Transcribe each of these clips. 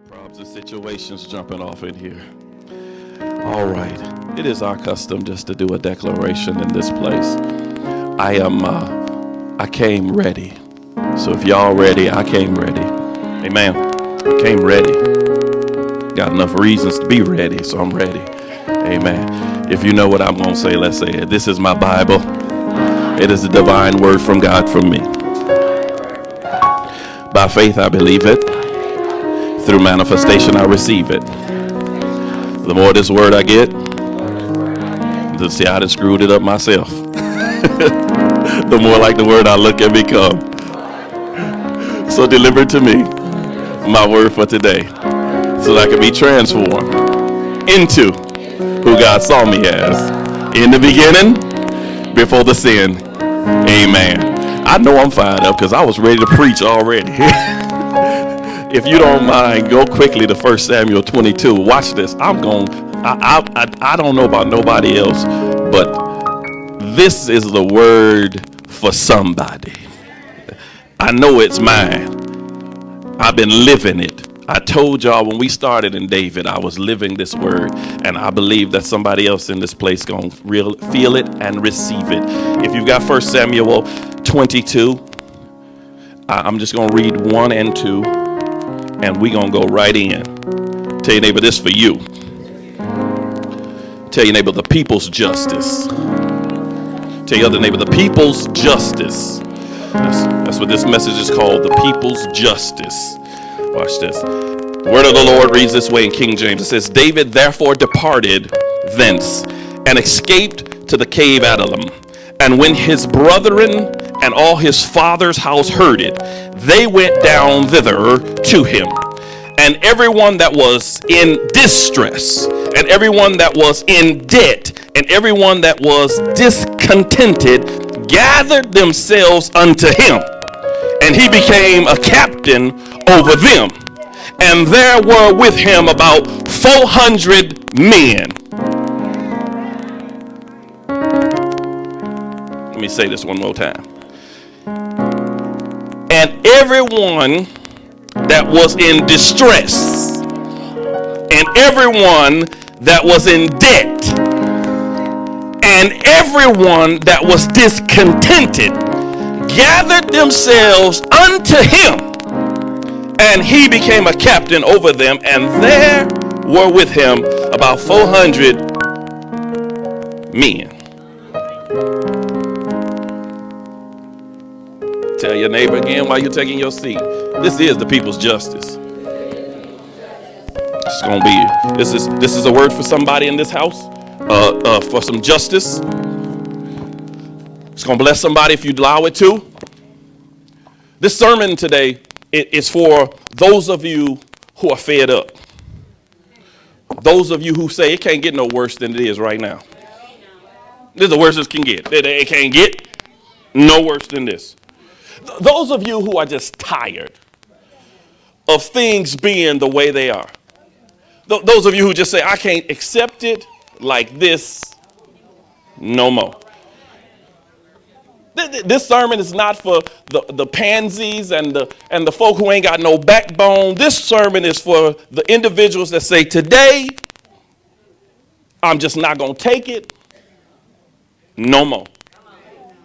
Problems and situations jumping off in here. All right. It is our custom just to do a declaration in this place. I came ready. So if y'all ready, I came ready. Amen. I came ready. Got enough reasons to be ready, so I'm ready. Amen. If you know what I'm going to say, let's say it. This is my Bible. It is a divine word from God from me. By faith, I believe it. Through manifestation, I receive it. The more this word I get, the see I done screwed it up myself. The more like the word I look and become. So deliver to me my word for today, so that I can be transformed into who God saw me as in the beginning, before the sin. Amen. I know I'm fired up because I was ready to preach already. If you don't mind, go quickly to 1 Samuel 22. Watch this. I don't know about nobody else, but this is the word for somebody. I know it's mine. I've been living it. I told y'all when we started in David, I was living this word, and I believe that somebody else in this place gonna feel it and receive it. If you've got 1 Samuel 22, I'm just gonna read 1 and 2. And we're going to go right in. Tell your neighbor, this for you. Tell your neighbor, the people's justice. Tell your other neighbor, the people's justice. That's what this message is called, the people's justice. Watch this. The word of the Lord reads this way in King James. It says, David therefore departed thence and escaped to the cave Adullam. And when his brethren and all his father's house heard it, they went down thither to him. And everyone that was in distress, and everyone that was in debt, and everyone that was discontented, gathered themselves unto him. And he became a captain over them. And there were with him about 400 men. Let me say this one more time. And everyone that was in distress, and everyone that was in debt, and everyone that was discontented, gathered themselves unto him, and he became a captain over them, and there were with him about 400 men. Tell your neighbor again while you're taking your seat. This is the people's justice. It's gonna be. This is a word for somebody in this house. For some justice. It's gonna bless somebody if you allow it to. This sermon today is for those of you who are fed up. Those of you who say it can't get no worse than it is right now. This is the worst it can get. It can't get no worse than this. Those of you who are just tired of things being the way they are. Those of you who just say, I can't accept it like this no more. This sermon is not for the pansies and the folk who ain't got no backbone. This sermon is for the individuals that say, today, I'm just not going to take it no more.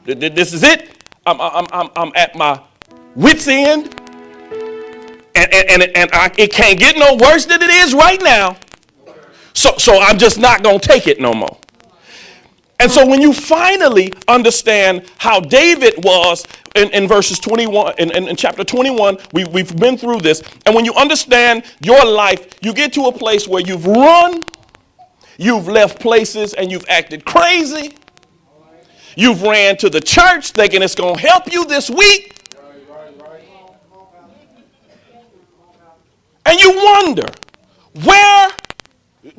This is it. I'm at my wit's end, and it can't get no worse than it is right now. So I'm just not going to take it no more. And so when you finally understand how David was in verses 21, in chapter 21, we've been through this. And when you understand your life, you get to a place where you've run, you've left places, and you've acted crazy. You've ran to the church thinking it's going to help you this week. And you wonder, where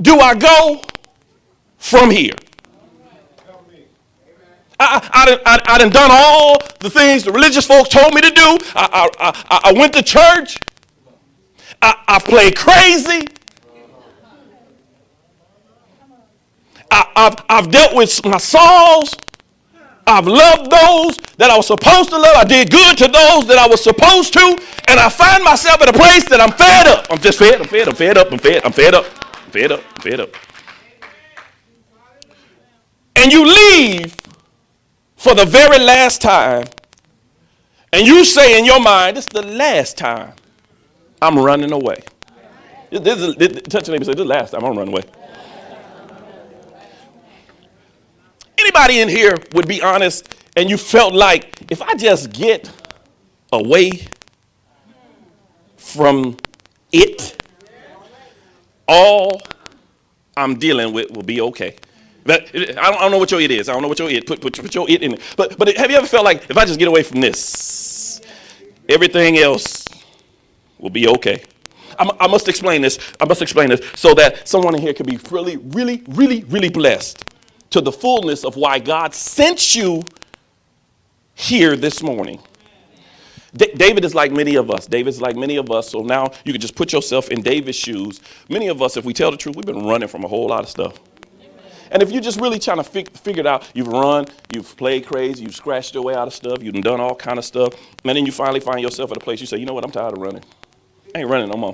do I go from here? I done all the things the religious folks told me to do. I went to church. I played crazy. I've dealt with my Sauls. I've loved those that I was supposed to love. I did good to those that I was supposed to. And I find myself at a place that I'm fed up. I'm just fed. I'm fed. I'm fed up. I'm fed. I'm fed up. I'm fed up. I'm fed up. And you leave for the very last time. And you say in your mind, this is the last time I'm running away. Touch your neighbor and say, this is the last time I'm running away. Anybody in here would be honest and you felt like if I just get away from it, all I'm dealing with will be okay. But I don't know what your it is. I don't know what your it. Put your it in it. But have you ever felt like if I just get away from this, everything else will be okay? I must explain this. I must explain this so that someone in here can be really, really, really, really blessed to the fullness of why God sent you here this morning. David is like many of us. David's like many of us. So now you can just put yourself in David's shoes. Many of us, if we tell the truth, we've been running from a whole lot of stuff. And if you're just really trying to figure it out, you've run, you've played crazy, you've scratched your way out of stuff, you've done all kind of stuff. And then you finally find yourself at a place you say, you know what, I'm tired of running. I ain't running no more.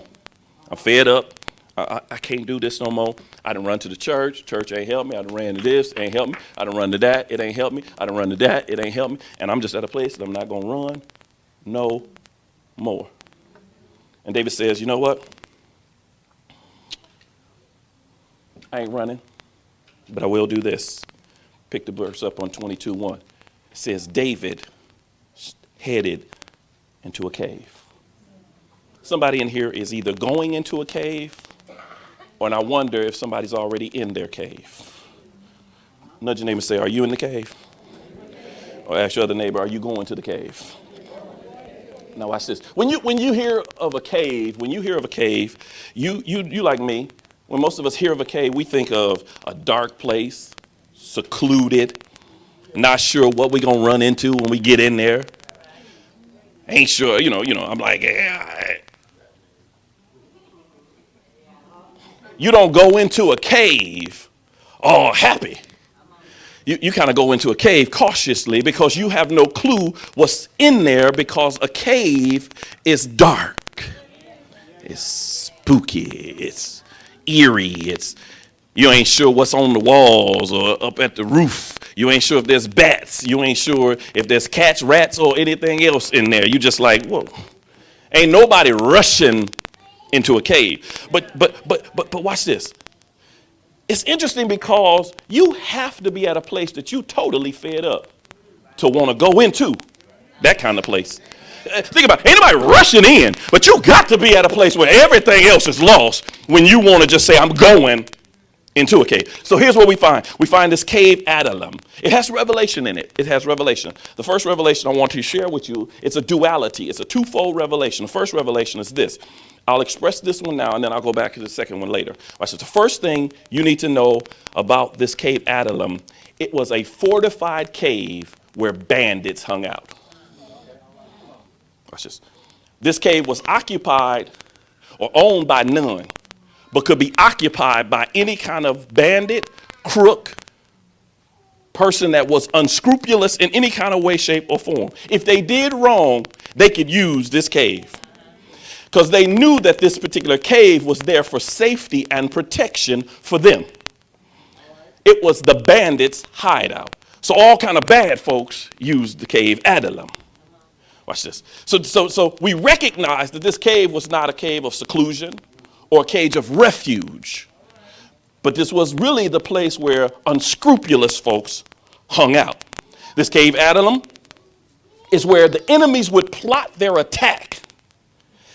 I'm fed up. I can't do this no more. I done run to the church. Church ain't helped me. I done ran to this. Ain't helped me. I done run to that. It ain't helped me. I done run to that. It ain't helped me. And I'm just at a place that I'm not going to run no more. And David says, you know what? I ain't running, but I will do this. Pick the verse up on 22:1. It says, David headed into a cave. Somebody in here is either going into a cave, or and I wonder if somebody's already in their cave. Nudge your neighbor and say, are you in the cave? Or ask your other neighbor, are you going to the cave? Now watch this. When you hear of a cave, you like me, when most of us hear of a cave, we think of a dark place, secluded, not sure what we're going to run into when we get in there. Ain't sure, I'm like, yeah. You don't go into a cave all happy. You kind of go into a cave cautiously because you have no clue what's in there because a cave is dark. It's spooky. It's eerie. You ain't sure what's on the walls or up at the roof. You ain't sure if there's bats. You ain't sure if there's cats, rats, or anything else in there. You just like, whoa. Ain't nobody rushing into a cave. But watch this. It's interesting because you have to be at a place that you totally fed up to want to go into that kind of place. Think about it. Ain't nobody rushing in, but you got to be at a place where everything else is lost when you want to just say, I'm going into a cave. So here's what we find. We find this cave Adullam. It has revelation in it. It has revelation. The first revelation I want to share with you, it's a duality. It's a twofold revelation. The first revelation is this. I'll express this one now, and then I'll go back to the second one later. Right, so the first thing you need to know about this cave Adullam, it was a fortified cave where bandits hung out. Watch this. This cave was occupied or owned by none, but could be occupied by any kind of bandit, crook, person that was unscrupulous in any kind of way, shape, or form. If they did wrong, they could use this cave. Because they knew that this particular cave was there for safety and protection for them. It was the bandits' hideout. So all kind of bad folks used the cave Adullam. Watch this. So we recognize that this cave was not a cave of seclusion or a cage of refuge, but this was really the place where unscrupulous folks hung out. This cave Adullam is where the enemies would plot their attack.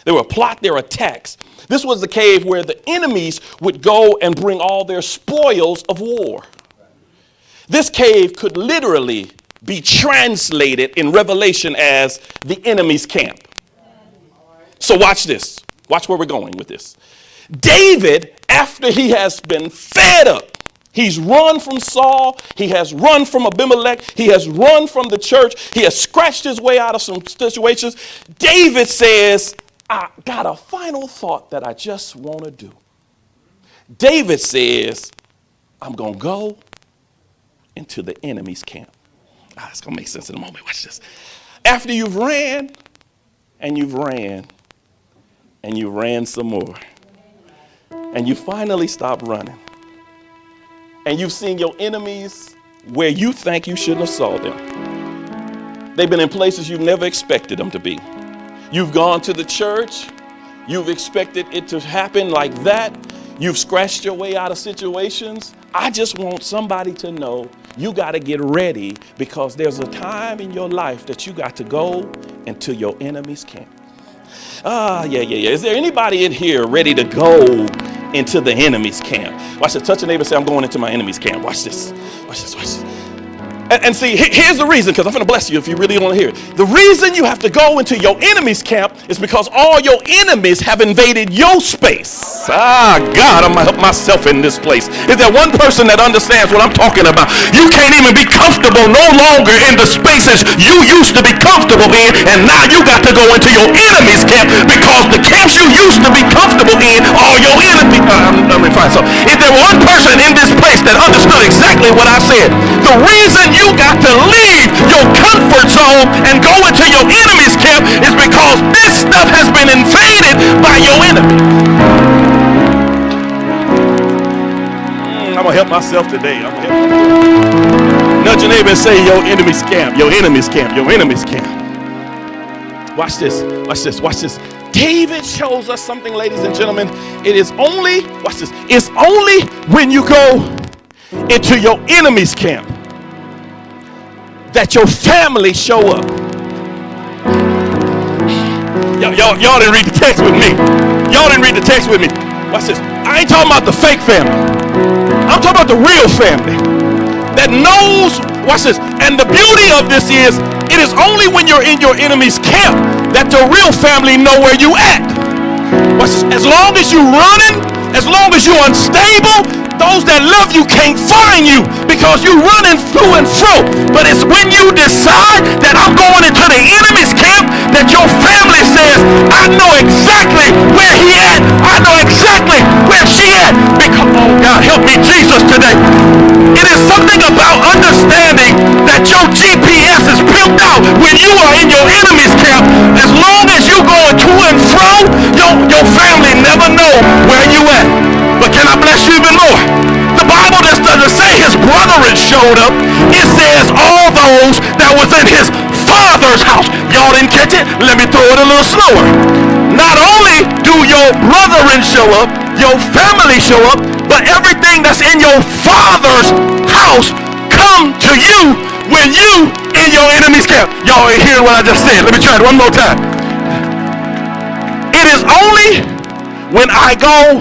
They would plot their attacks. This was the cave where the enemies would go and bring all their spoils of war. This cave could literally be translated in Revelation as the enemy's camp. So watch this. Watch where we're going with this. David, after he has been fed up, he's run from Saul, he has run from Abimelech, he has run from the church, he has scratched his way out of some situations. David says, I got a final thought that I just want to do. David says, I'm going to go into the enemy's camp. It's going to make sense in a moment. Watch this. After you've ran and you've ran and you ran some more and you finally stop running and you've seen your enemies where you think you shouldn't have saw them. They've been in places you never expected them to be. You've gone to the church. You've expected it to happen like that. You've scratched your way out of situations. I just want somebody to know you got to get ready, because there's a time in your life that you got to go into your enemy's camp. Yeah. Is there anybody in here ready to go into the enemy's camp? Watch this. Touch a neighbor and say, I'm going into my enemy's camp. Watch this. Watch this. Watch this. And see, here's the reason, because I'm going to bless you if you really want to hear it. The reason you have to go into your enemy's camp is because all your enemies have invaded your space. God, I'm going to help myself in this place. Is there one person that understands what I'm talking about? You can't even be comfortable no longer in the spaces you used to be comfortable in, and now you got to go into your enemy's camp, because the camps you used to be comfortable in are your enemies. Let me find something. Is there one person in this place that understood exactly what I said? The reason you got to leave your comfort zone and go into your enemy's camp is because this stuff has been invaded by your enemy. I'm going to help myself today. I'm going to help myself. Nudge your neighbor and say, your enemy's camp, your enemy's camp, your enemy's camp. Watch this, watch this, watch this. David shows us something, ladies and gentlemen. It is only, watch this, it's only when you go into your enemy's camp that your family show up. Y'all didn't read the text with me. Y'all didn't read the text with me. Watch this. I ain't talking about the fake family. I'm talking about the real family that knows, watch this. And the beauty of this is, it is only when you're in your enemy's camp that the real family know where you at. Watch this. As long as you running, as long as you're unstable, those that love you can't find you, because you're running through and through. But it's when you decide that I'm going into the enemy's camp that your family says, I know exactly where he at. I know exactly where she at. Because, oh God, help me Jesus today. It is something about understanding that your GPS is pimped out when you are in your enemy's camp. As long as you going to and fro, your family never know where you at. But can I bless you even more? The Bible just doesn't say his brethren showed up. It says all those that was in his father's house. Y'all didn't catch it? Let me throw it a little slower. Not only do your brethren show up, your family show up, but everything that's in your father's house come to you when you in your enemy's camp. Y'all ain't hearing what I just said. Let me try it one more time. It is only when I go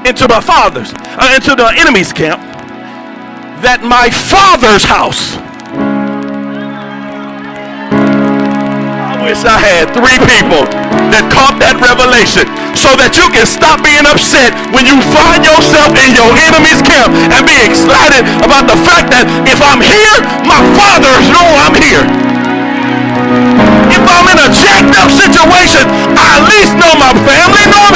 into my father's, into the enemy's camp, that my father's house. I wish I had 3 people that caught that revelation, so that you can stop being upset when you find yourself in your enemy's camp and be excited about the fact that if I'm here, my fathers know I'm here. If I'm in a jacked up situation, I at least know my family know I'm